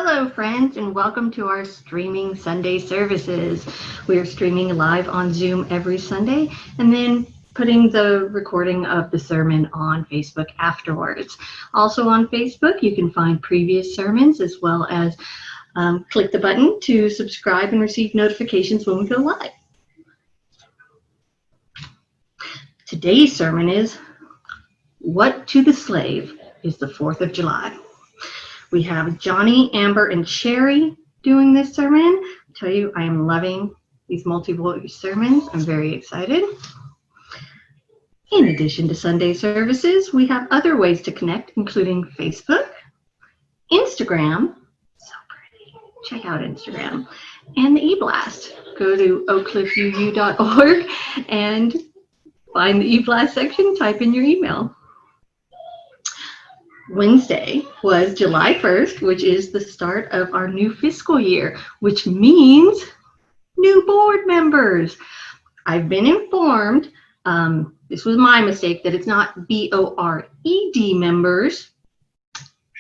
Hello friends, and welcome to our streaming Sunday services. We are streaming live on Zoom every Sunday and then putting the recording of the sermon on Facebook afterwards. Also on Facebook you can find previous sermons as well as click the button to subscribe and receive notifications when we go live. Today's sermon is What to the Slave is the 4th of July. We have Johnny, Amber, and Sherry doing this sermon. I tell you, I am loving these multi-voice sermons. I'm very excited. In addition to Sunday services, we have other ways to connect, including Facebook, Instagram, so pretty, check out Instagram, and the e-blast. Go to oakcliffuu.org and find the e-blast section, type in your email. Wednesday was July 1st, which is the start of our new fiscal year, which means new board members. I've been informed, this was my mistake, that it's not B-O-R-E-D members.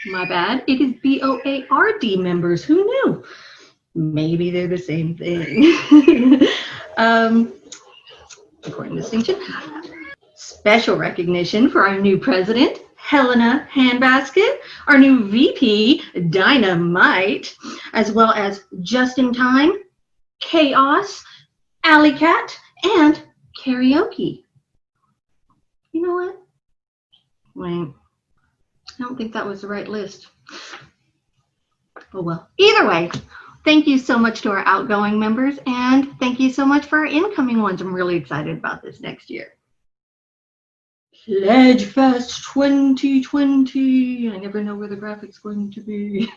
My bad. It is B-O-A-R-D members. Who knew? Maybe they're the same thing. Important distinction. Special recognition for our new president, Helena Handbasket, our new VP, Dynamite, as well as Just in Time, Chaos, Alley Cat, and Karaoke. You know what? Wait, I don't think that was the right list. Oh well. Either way, thank you so much to our outgoing members, and thank you so much for our incoming ones. I'm really excited about this next year. Pledge Fest 2020. I never know where the graphic's going to be.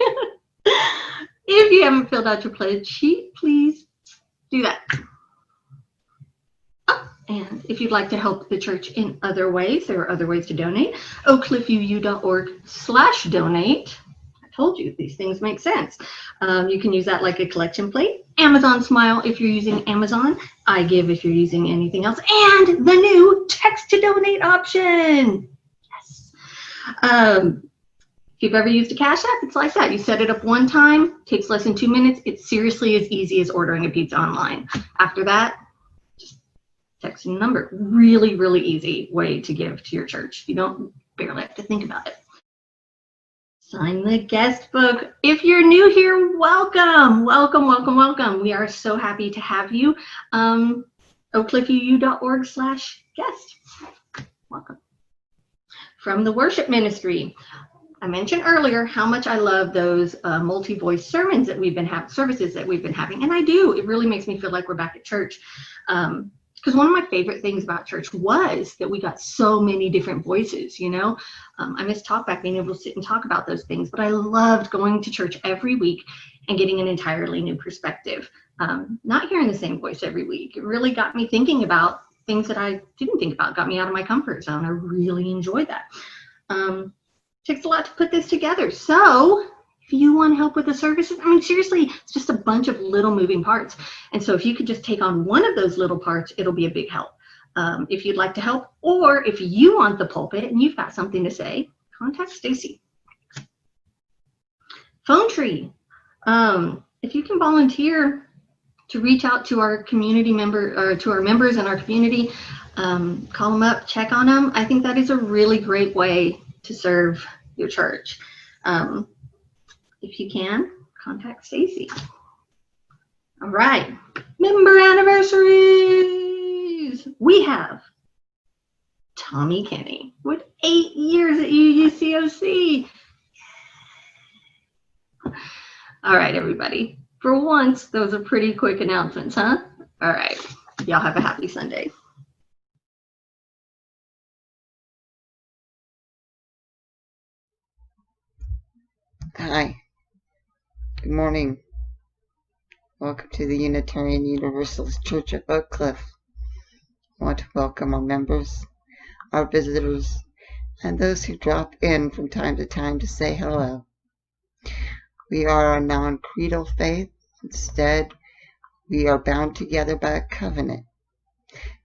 If you haven't filled out your pledge sheet, please do that. Oh, and if you'd like to help the church in other ways, there are other ways to donate. oakcliffuu.org/donate. I told you these things make sense. You can use that like a collection plate. Amazon Smile if you're using Amazon. I Give if you're using anything else. And the new text to donate option. Yes. If you've ever used a Cash App, it's like that. You set it up one time, takes less than 2 minutes. It's seriously as easy as ordering a pizza online. After that, just text a number. Really, really easy way to give to your church. You don't barely have to think about it. Sign the guest book. If you're new here, welcome, welcome, welcome, welcome. We are so happy to have you. oakcliffuu.org/guest. Welcome. From the worship ministry, I mentioned earlier how much I love those multi-voice sermons that we've been having, services that we've been having, and I do. It really makes me feel like we're back at church. Because one of my favorite things about church was that we got so many different voices, you know. I miss talkback, being able to sit and talk about those things, but I loved going to church every week and getting an entirely new perspective. Not hearing the same voice every week. It really got me thinking about things that I didn't think about, got me out of my comfort zone. I really enjoyed that. Takes a lot to put this together. So if you want help with the services, I mean, seriously, it's just a bunch of little moving parts. And so if you could just take on one of those little parts, it'll be a big help. If you'd like to help, or if you want the pulpit and you've got something to say, contact Stacy. Phone tree. If you can volunteer to reach out to our community member, or to our members in our community, call them up, check on them. I think that is a really great way to serve your church. If you can, contact Stacy. All right, member anniversaries. We have Tommy Kenny with 8 years at UUCOC. All right, everybody. For once, those are pretty quick announcements, huh? All right, y'all have a happy Sunday. Hi. Good morning. Welcome to the Unitarian Universalist Church of Oak Cliff. I want to welcome our members, our visitors, and those who drop in from time to time to say hello. We are a non-creedal faith. Instead, we are bound together by a covenant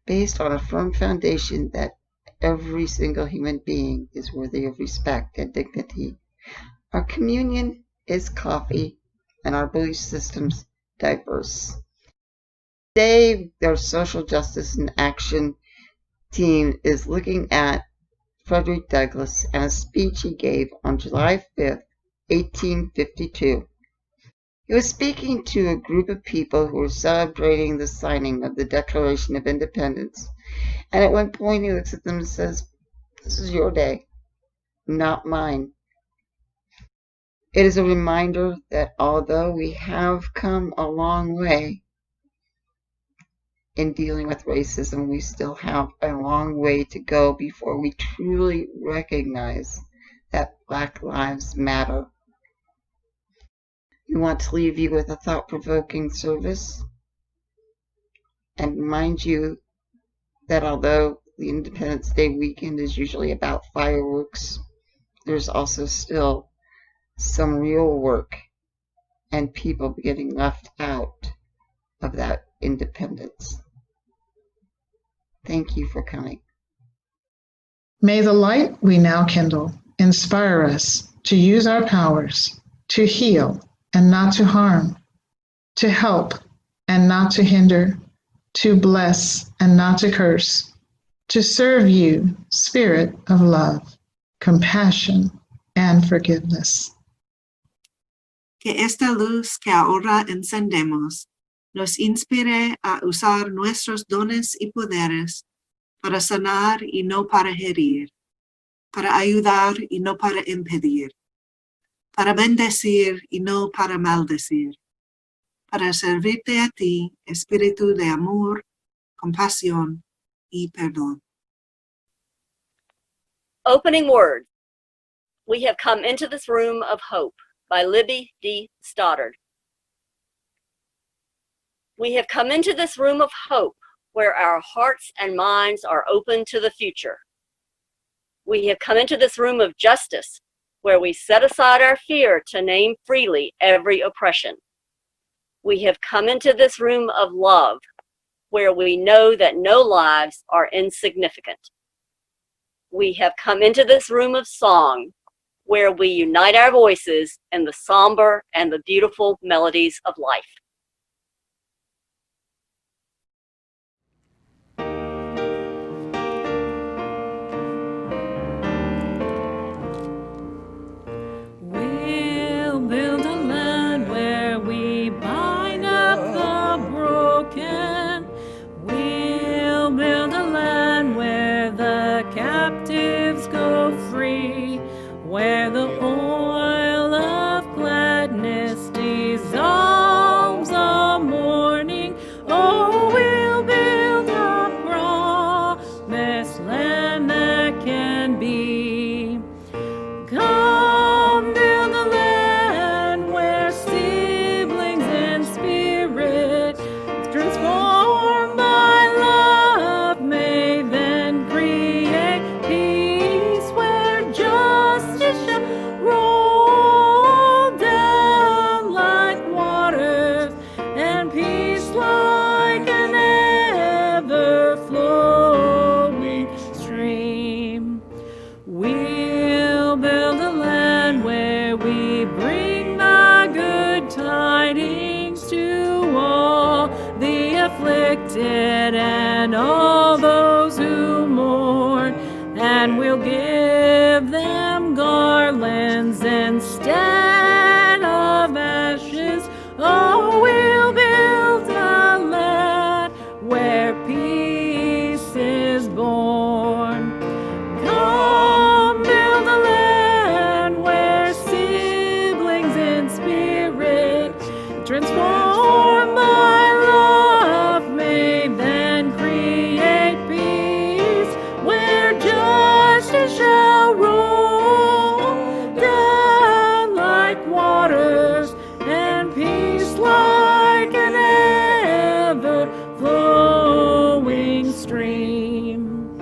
based on a firm foundation that every single human being is worthy of respect and dignity. Our communion is coffee, and our belief systems diverse. Today, their social justice and action team is looking at Frederick Douglass and a speech he gave on July 5th, 1852. He was speaking to a group of people who were celebrating the signing of the Declaration of Independence. And at one point he looks at them and says, "This is your day, not mine." It is a reminder that although we have come a long way in dealing with racism, we still have a long way to go before we truly recognize that Black Lives Matter. We want to leave you with a thought-provoking service and remind you that although the Independence Day weekend is usually about fireworks, there's also still some real work and people getting left out of that independence. Thank you for coming. May the light we now kindle inspire us to use our powers to heal and not to harm, to help and not to hinder, to bless and not to curse, to serve you, Spirit of love, compassion, and forgiveness. Que esta luz que ahora encendemos nos inspire a usar nuestros dones y poderes para sanar y no para herir, para ayudar y no para impedir, para bendecir y no para maldecir, para servirte a ti, espíritu de amor, compasión y perdón. Opening words. We have come into this room of hope by Libby D. Stoddard. We have come into this room of hope where our hearts and minds are open to the future. We have come into this room of justice where we set aside our fear to name freely every oppression. We have come into this room of love where we know that no lives are insignificant. We have come into this room of song where we unite our voices in the somber and the beautiful melodies of life. We'll build a land where we bind up the broken. We'll build a land where the captives go free, where the oil of gladness dissolves the morning. Oh, we'll build a promised land that can be. Come build a land where siblings and spirit transformed by love may then create peace, where justice shall roll down like waters and peace like an ever-flowing stream. We'll build a land where we bring the good tidings to all the afflicted and all those who mourn, and we'll give them garlands instead of ashes. Oh, we'll build a land where peace is born. Come build a land where siblings in spirit transformed by love may then create peace, where justice shall roll down like waters and peace like an ever-flowing stream.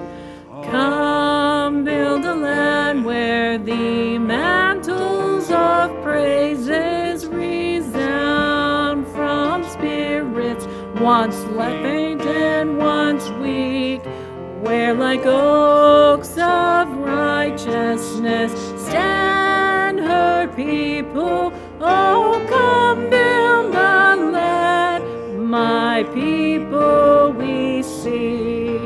Come build a land where the mantles of praises resound from spirits once left faint and once weak, where like oaks of righteousness stand her people. people. Oh, come build the land, my people we seek.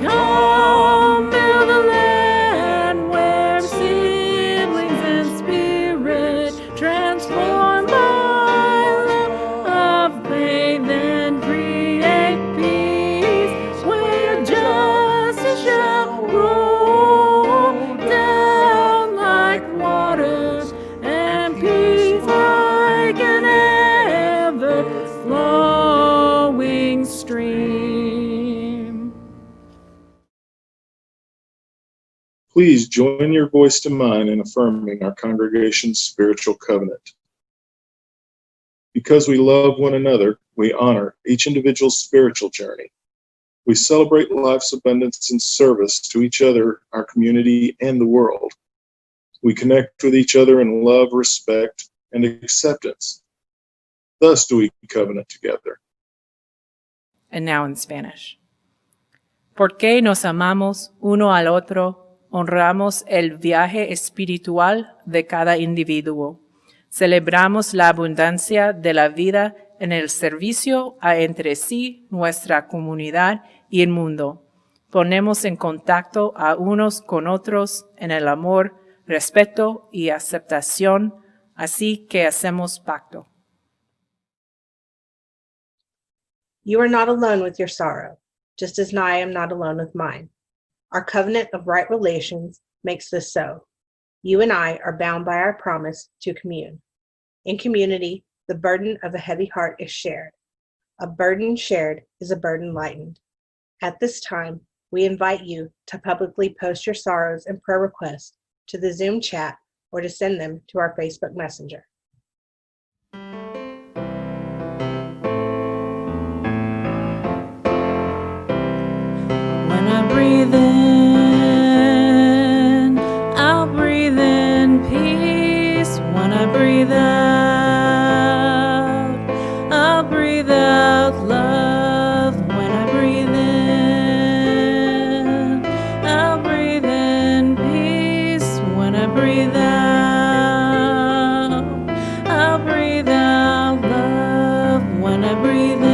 Come build a land where siblings and spirit transform by love, bathe and create peace, where justice shall roll down like waters, and peace like an ever-flowing stream. Please join your voice to mine in affirming our congregation's spiritual covenant. Because we love one another, we honor each individual's spiritual journey. We celebrate life's abundance and service to each other, our community, and the world. We connect with each other in love, respect, and acceptance. Thus do we covenant together. And now in Spanish. Porque nos amamos uno al otro, honramos el viaje espiritual de cada individuo. Celebramos la abundancia de la vida en el servicio a entre sí, nuestra comunidad y el mundo. Ponemos en contacto a unos con otros en el amor, respeto y aceptación, así que hacemos pacto. You are not alone with your sorrow, just as I am not alone with mine. Our covenant of right relations makes this so. You and I are bound by our promise to commune. In community, the burden of a heavy heart is shared. A burden shared is a burden lightened. At this time, we invite you to publicly post your sorrows and prayer requests to the Zoom chat or to send them to our Facebook Messenger. When I breathe in, I'll breathe in peace. When I breathe out, I'll breathe out love. When I breathe in, I'll breathe in peace. When I breathe out, I'll breathe out love. When I breathe in,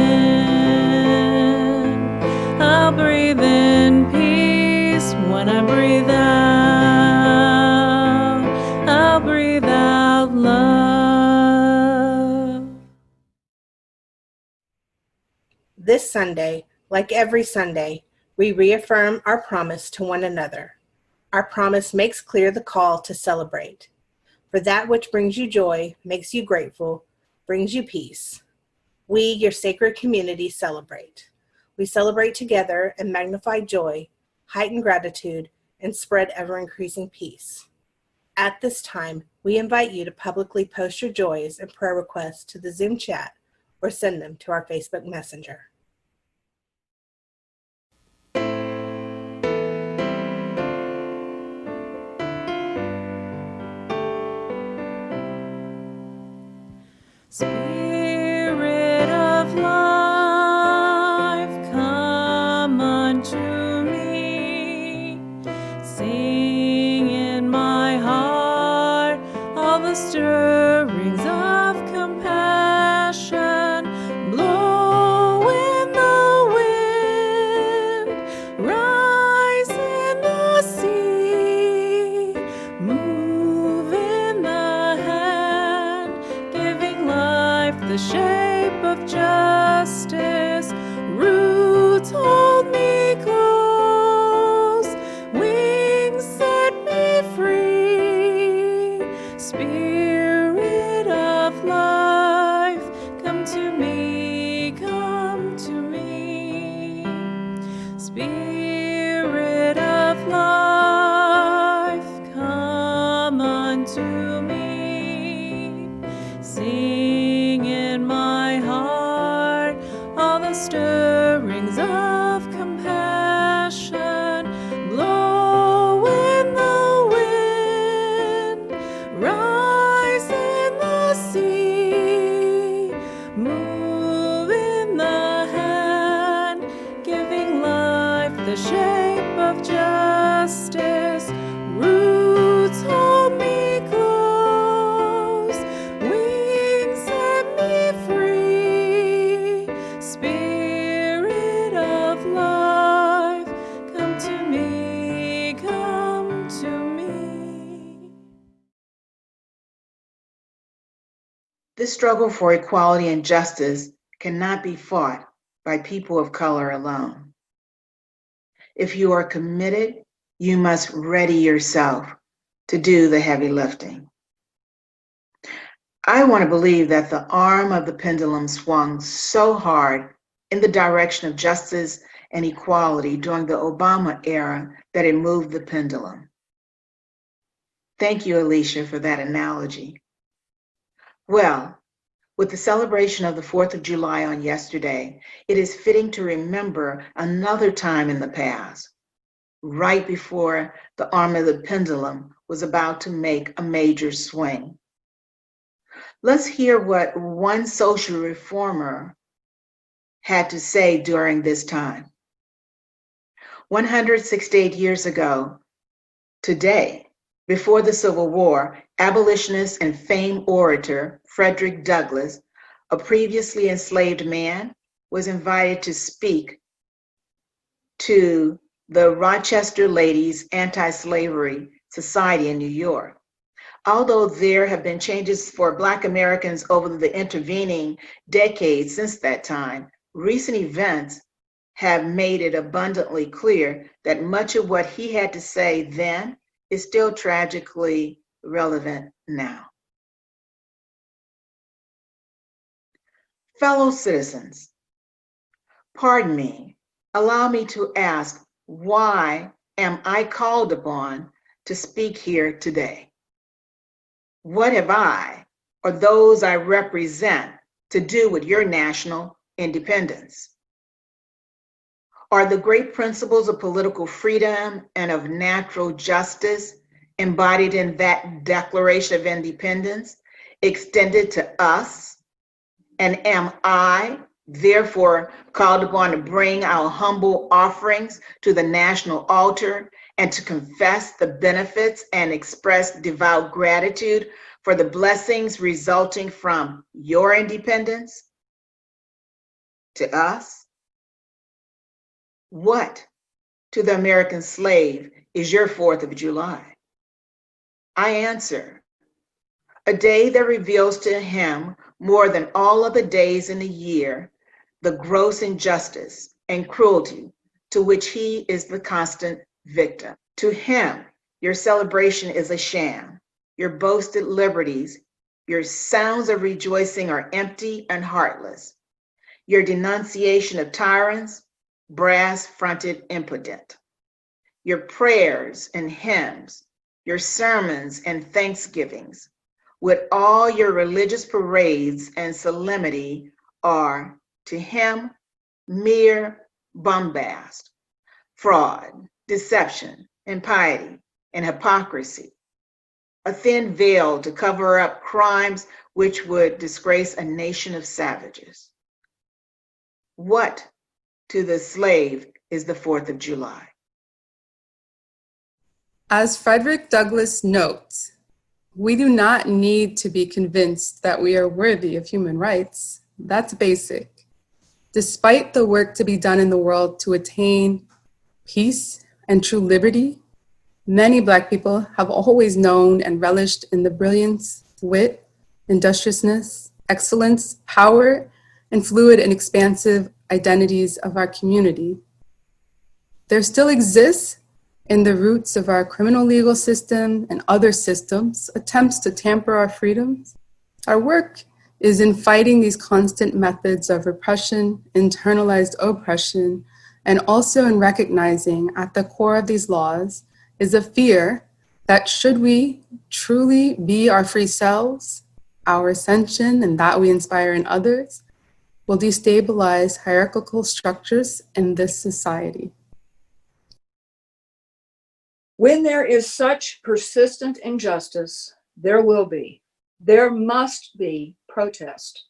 I'll breathe in peace. When I breathe out, I'll breathe out love. This Sunday, like every Sunday, we reaffirm our promise to one another. Our promise makes clear the call to celebrate. For that which brings you joy, makes you grateful, brings you peace. We, your sacred community, celebrate. We celebrate together and magnify joy, heighten gratitude, and spread ever-increasing peace. At this time, we invite you to publicly post your joys and prayer requests to the Zoom chat or send them to our Facebook Messenger. Spirit of life, come unto me. Sing in my heart all the stirrings of compassion. Blow in the wind, rise in the sea, move in the hand, giving life the shape of justice. Roots hold me close, wings set me free. Spirit of life, come to me, come to me. Spirit of life, come unto me. Sing in my heart all the stirrings of compassion. Blow in the wind, rise in the sea, move in the hand, giving life the shape of justice. Roots hold me close, This struggle for equality and justice cannot be fought by people of color alone. If you are committed, you must ready yourself to do the heavy lifting. I want to believe that the arm of the pendulum swung so hard in the direction of justice and equality during the Obama era that it moved the pendulum. Thank you, Alicia, for that analogy. Well, with the celebration of the 4th of July on yesterday, it is fitting to remember another time in the past, right before the arm of the pendulum was about to make a major swing. Let's hear what one social reformer had to say during this time. 168 years ago, today, before the Civil War, abolitionist and famed orator Frederick Douglass, a previously enslaved man, was invited to speak to the Rochester Ladies Anti-Slavery Society in New York. Although there have been changes for Black Americans over the intervening decades since that time, recent events have made it abundantly clear that much of what he had to say then is still tragically relevant now. Fellow citizens, pardon me, allow me to ask, why am I called upon to speak here today? What have I, or those I represent, to do with your national independence? Are the great principles of political freedom and of natural justice embodied in that Declaration of Independence extended to us? And am I, therefore, called upon to bring our humble offerings to the national altar and to confess the benefits and express devout gratitude for the blessings resulting from your independence? To us? What to the American slave is your 4th of July? I answer, a day that reveals to him more than all other days in the year the gross injustice and cruelty to which he is the constant victim. To him, your celebration is a sham. Your boasted liberties, your sounds of rejoicing are empty and heartless. Your denunciation of tyrants, brass-fronted impotent. Your prayers and hymns, your sermons and thanksgivings, with all your religious parades and solemnity are, to him, mere bombast, fraud, deception, impiety, and hypocrisy, a thin veil to cover up crimes which would disgrace a nation of savages. What to the slave is the 4th of July? As Frederick Douglass notes, we do not need to be convinced that we are worthy of human rights. That's basic. Despite the work to be done in the world to attain peace and true liberty, many Black people have always known and relished in the brilliance, wit, industriousness, excellence, power, and fluid and expansive identities of our community. There still exists in the roots of our criminal legal system and other systems attempts to tamper our freedoms. Our work is in fighting these constant methods of repression, internalized oppression, and also in recognizing at the core of these laws is a fear that should we truly be our free selves, our ascension and that we inspire in others, will destabilize hierarchical structures in this society. When there is such persistent injustice, there must be protest.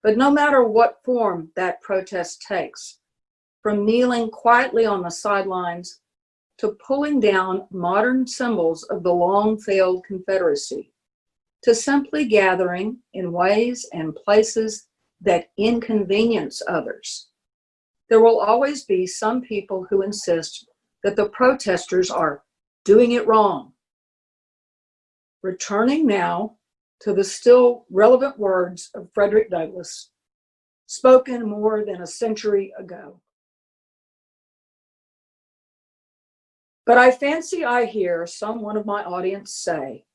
But no matter what form that protest takes, from kneeling quietly on the sidelines to pulling down modern symbols of the long-failed Confederacy, to simply gathering in ways and places that inconvenience others, there will always be some people who insist that the protesters are doing it wrong. Returning now to the still relevant words of Frederick Douglass, spoken more than a century ago. But I fancy I hear someone of my audience say,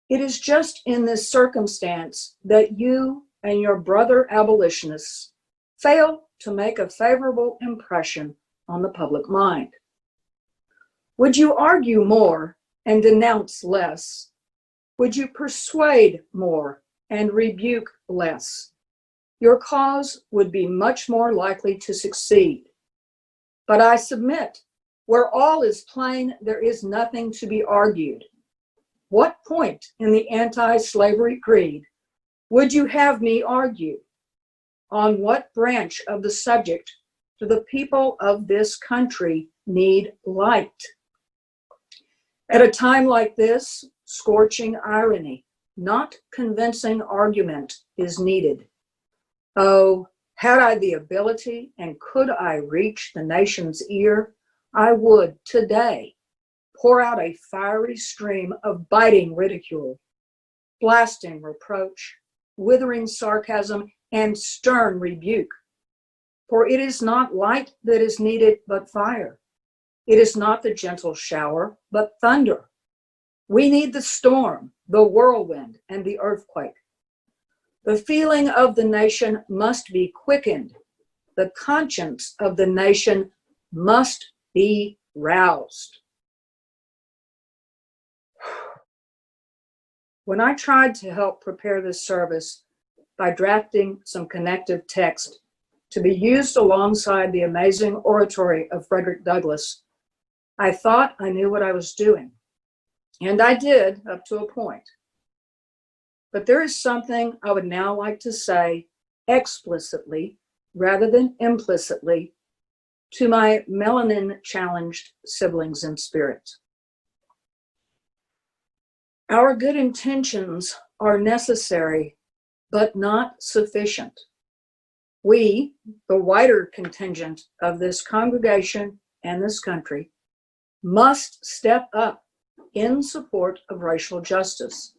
it is just in this circumstance that you and your brother abolitionists fail to make a favorable impression on the public mind. Would you argue more and denounce less? Would you persuade more and rebuke less? Your cause would be much more likely to succeed. But I submit, where all is plain, there is nothing to be argued. What point in the anti-slavery creed would you have me argue? On what branch of the subject do the people of this country need light? At a time like this, scorching irony, not convincing argument is needed. Oh, had I the ability and could I reach the nation's ear, I would today pour out a fiery stream of biting ridicule, blasting reproach, withering sarcasm, and stern rebuke. For it is not light that is needed, but fire. It is not the gentle shower, but thunder. We need the storm, the whirlwind, and the earthquake. The feeling of the nation must be quickened. The conscience of the nation must be roused. When I tried to help prepare this service by drafting some connective text to be used alongside the amazing oratory of Frederick Douglass, I thought I knew what I was doing. And I did up to a point. But there is something I would now like to say explicitly rather than implicitly to my melanin-challenged siblings in spirit. Our good intentions are necessary, but not sufficient. We, the wider contingent of this congregation and this country, must step up in support of racial justice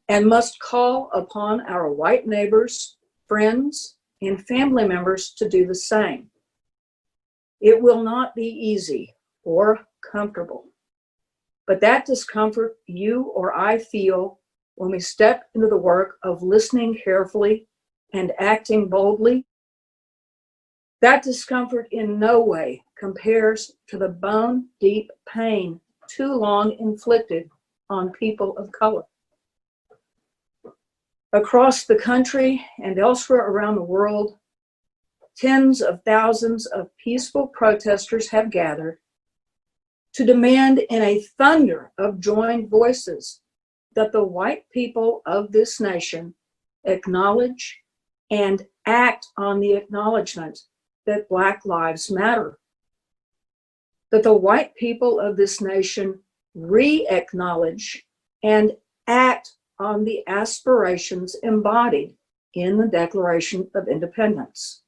and must call upon our white neighbors, friends, and family members to do the same. It will not be easy or comfortable, but that discomfort you or I feel when we step into the work of listening carefully and acting boldly, that discomfort in no way compares to the bone-deep pain too long inflicted on people of color. Across the country and elsewhere around the world, tens of thousands of peaceful protesters have gathered to demand in a thunder of joined voices that the white people of this nation acknowledge and act on the acknowledgement that Black lives matter. That the white people of this nation re-acknowledge and act on the aspirations embodied in the Declaration of Independence: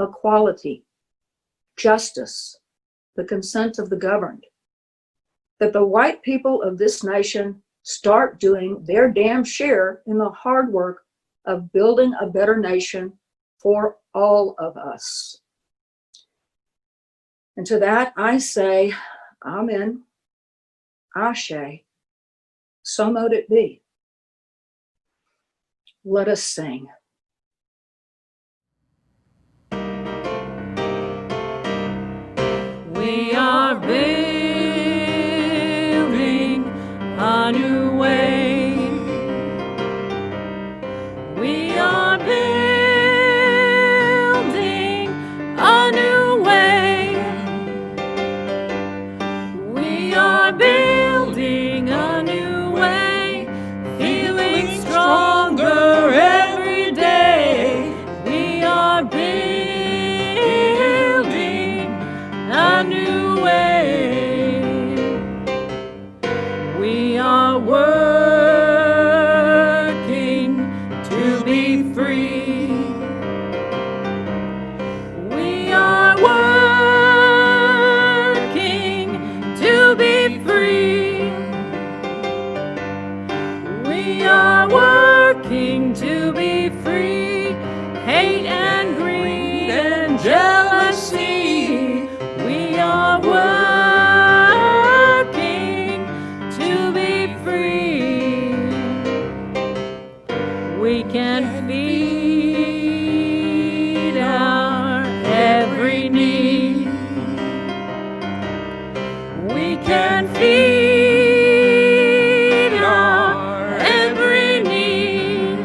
equality, justice, the consent of the governed. That the white people of this nation start doing their damn share in the hard work of building a better nation for all of us. And to that I say, Amen, Ashe, so mote it be. Let us sing. We are building a new way. We are building a new way. We are building a new way, feeling stronger every day. we can feed our every need. We can feed our every need.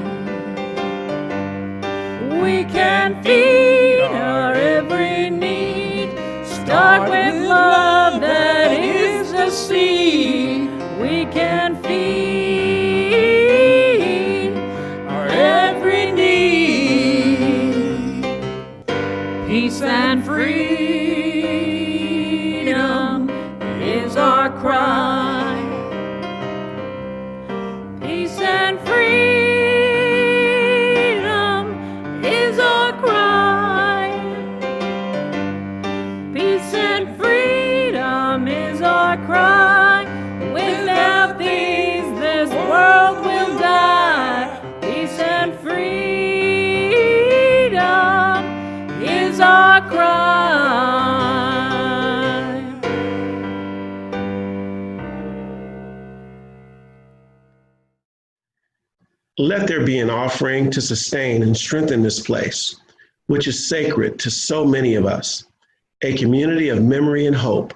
We can feed our every need. Start with love that is the seed. We can feed our every need. Peace and freedom is our cry. Peace and freedom is our cry. Peace and freedom is our cry. Without these, this world will die. Peace and freedom is our cry. Let there be an offering to sustain and strengthen this place, which is sacred to so many of us, a community of memory and hope,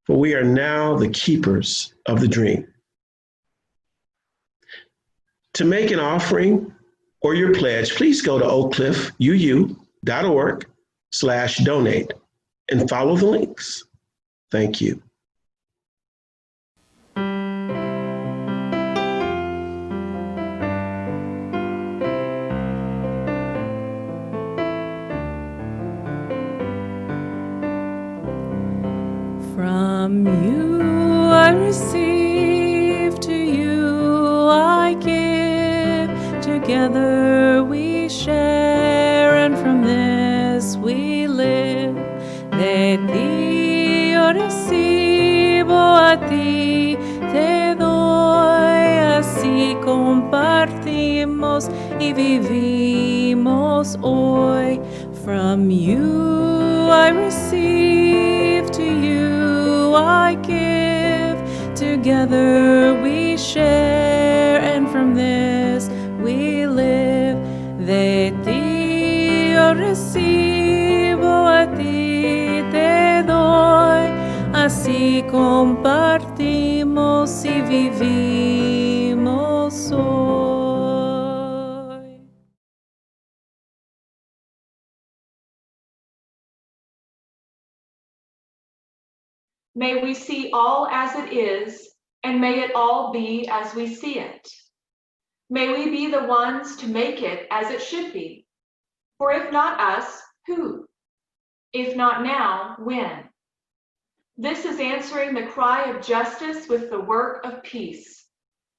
for we are now the keepers of the dream. To make an offering or your pledge, please go to oakcliffuu.org/donate and follow the links. Thank you. From you I receive, to you I give. Together we share, and from this we live. De ti yo recibo, a ti te doy. Así compartimos y vivimos hoy. From you I receive, to you I give. Together we share, and from this we live. De ti yo recibo, a ti te doy. Así compartimos y vivimos hoy. May we see all as it is, and may it all be as we see it. May we be the ones to make it as it should be. For if not us, who? If not now, when? This is answering the cry of justice with the work of peace.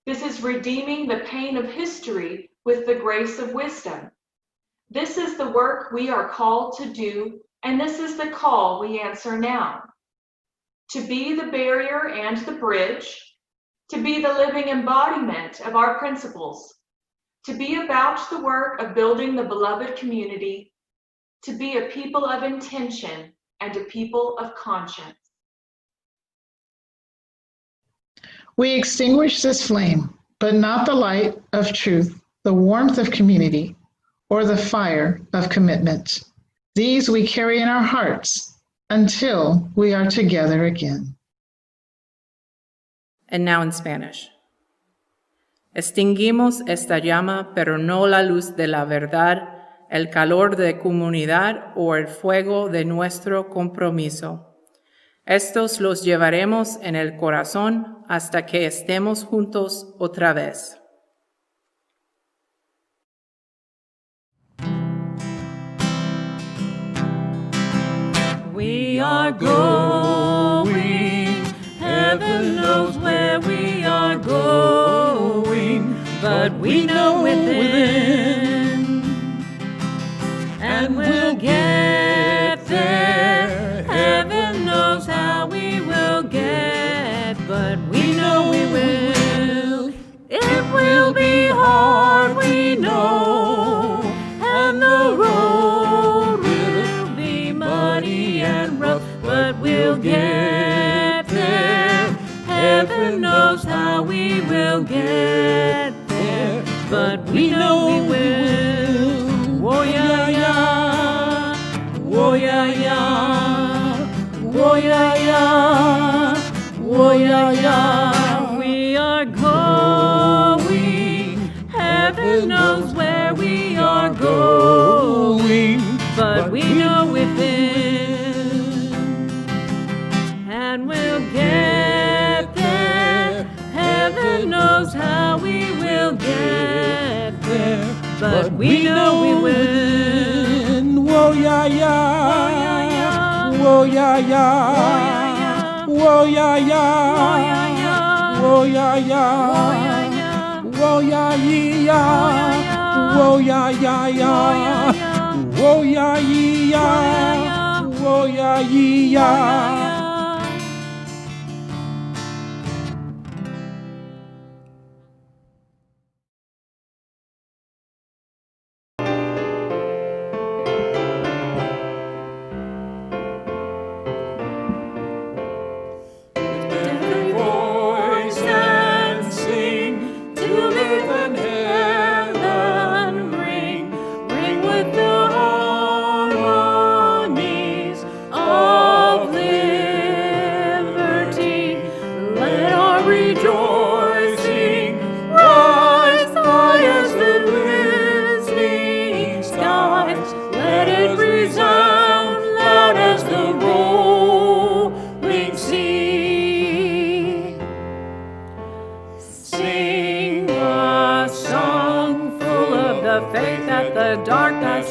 This is redeeming the pain of history with the grace of wisdom. This is the work we are called to do, and this is the call we answer now. To be the barrier and the bridge, to be the living embodiment of our principles, to be about the work of building the beloved community, to be a people of intention and a people of conscience. We extinguish this flame, but not the light of truth, the warmth of community, or the fire of commitment. These we carry in our hearts until we are together again. And now in Spanish. Extinguimos esta llama, pero no la luz de la verdad, el calor de comunidad o el fuego de nuestro compromiso. Estos los llevaremos en el corazón hasta que estemos juntos otra vez. We are going, heaven knows where we are going, but we know within, and we'll get there. Heaven knows how we will get, but we know we will. It will be hard, we know, and the road will be muddy and rough, but we'll get there. Heaven knows how we will get there. but we know we will. Whoa, yeah, yeah. Whoa, yeah, yeah. Whoa, yeah, yeah. Whoa, yeah, yeah. We are going. Heaven knows where we are going, but we know within, and we'll get there. Heaven knows how we will get there, but we know we will. Whoa, yeah, yeah. Whoa, yeah, yeah. Whoa, yeah, yeah. Whoa, yeah, yeah. Whoa, yeah, yeah. Whoa, yeah, yeah. Whoa, yeah, yeah. Whoa, yeah, yeah.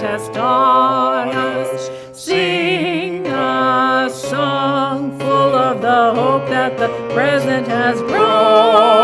Has taught us. Sing a song full of the hope that the present has brought.